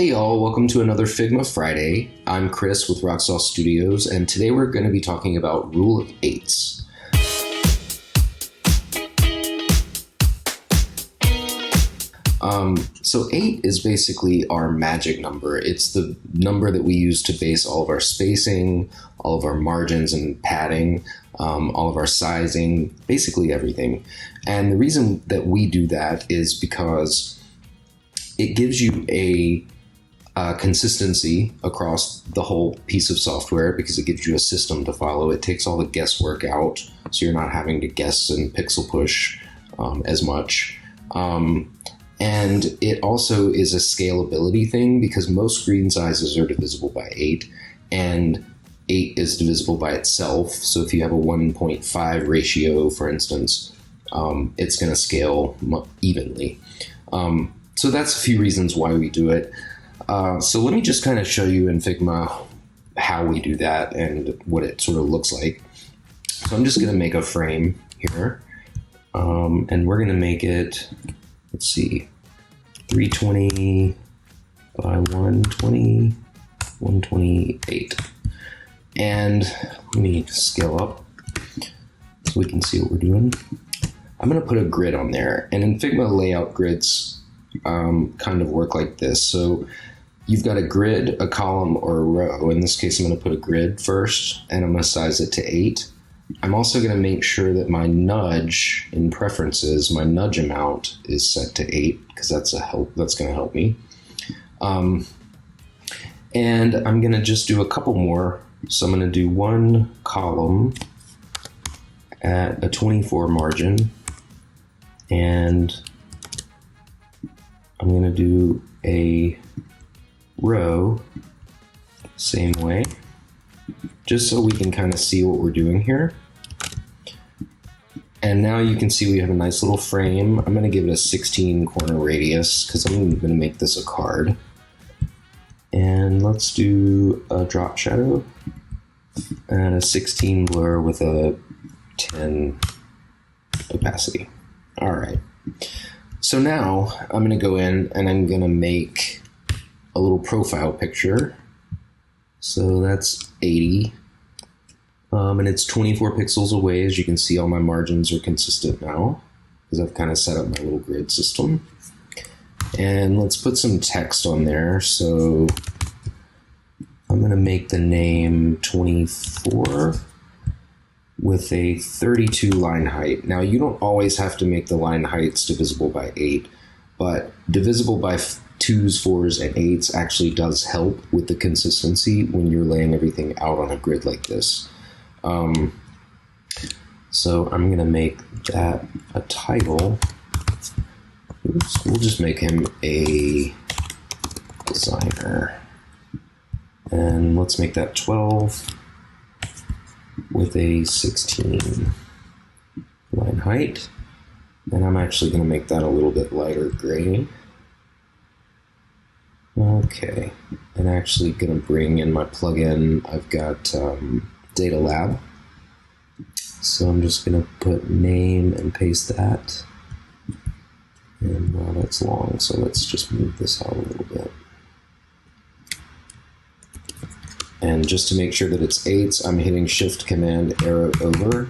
Hey y'all, welcome to another Figma Friday. I'm Chris with Rocksauce Studios, and today we're going to be talking about rule of eights. So 8 is basically our magic number. It's the number that we use to base all of our spacing, all of our margins and padding, all of our sizing, basically everything. And the reason that we do that is because it gives you a consistency across the whole piece of software, because it gives you a system to follow. It takes all the guesswork out, so you're not having to guess and pixel push as much. And it also is a scalability thing, because most screen sizes are divisible by 8, and 8 is divisible by itself. So if you have a 1.5 ratio, for instance, it's going to scale evenly. So that's a few reasons why we do it. So let me just kind of show you in Figma how we do that and what it sort of looks like. So I'm just going to make a frame here, and we're going to make it, let's see, 320 by 120, 128. And let me scale up so we can see what we're doing. I'm going to put a grid on there, and in Figma, layout grids kind of work like this. So you've got a grid, a column, or a row. In this case, I'm going to put a grid first, and I'm going to size it to 8. I'm also going to make sure that my nudge in preferences, my nudge amount is set to 8, because that's going to help me. And I'm going to just do a couple more. So I'm going to do one column at a 24 margin, and I'm going to do a row same way, just so we can kind of see what we're doing here. And now you can see we have a nice little frame. I'm going to give it a 16 corner radius, because I'm going to make this a card. And let's do a drop shadow and a 16 blur with a 10 opacity. All right. So now I'm going to go in and I'm going to make a little profile picture. So that's 80. And it's 24 pixels away. As you can see, all my margins are consistent now, because I've kind of set up my little grid system. And let's put some text on there. So I'm going to make the name 24 with a 32 line height. Now, you don't always have to make the line heights divisible by 8, but divisible by 2s, 4s, and 8s actually does help with the consistency when you're laying everything out on a grid like this. So I'm going to make that a title. Oops, we'll just make him a designer. And let's make that 12 with a 16 line height. And I'm actually going to make that a little bit lighter gray. Okay, and actually going to bring in my plugin. I've got Data Lab. So I'm just going to put name and paste that. And now that's long, so let's just move this out a little bit. And just to make sure that it's 8s, I'm hitting Shift Command arrow over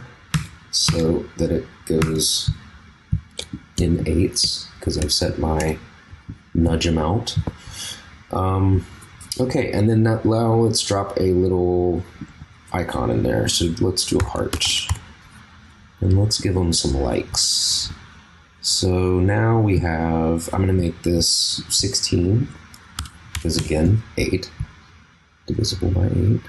so that it goes in 8s, because I've set my nudge amount. Okay, and then now let's drop a little icon in there. So let's do a heart, and let's give them some likes. So now we have, I'm going to make this 16, because again, 8, divisible by 8.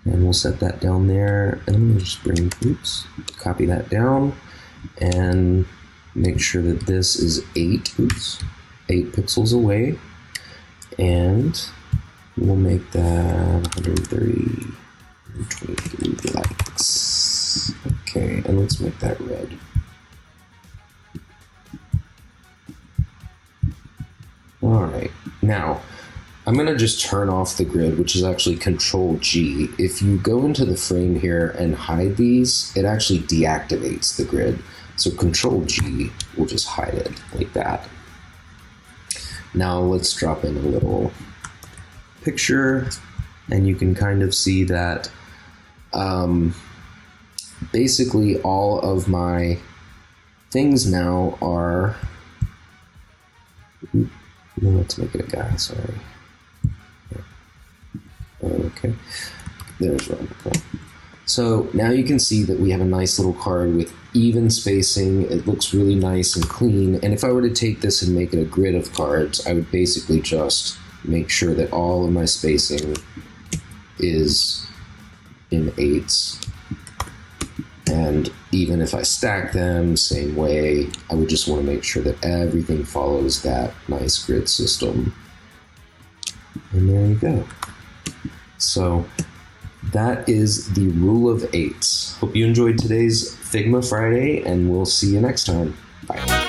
And we'll set that down there, and I'm going to just copy that down, and make sure that this is 8 pixels away. And we'll make that 123 likes. Okay, and let's make that red. All right, now I'm going to just turn off the grid, which is actually Control G. If you go into the frame here and hide these, it actually deactivates the grid. So Control G will just hide it like that. Now let's drop in a little picture, and you can kind of see that basically all of my things now are, let's make it a guy, sorry. Okay, there's one. So now you can see that we have a nice little card with even spacing. It looks really nice and clean. And if I were to take this and make it a grid of cards, I would basically just make sure that all of my spacing is in 8s. And even if I stack them same way, I would just want to make sure that everything follows that nice grid system. And there you go. So that is the rule of 8s. Hope you enjoyed today's Figma Friday, and we'll see you next time. Bye.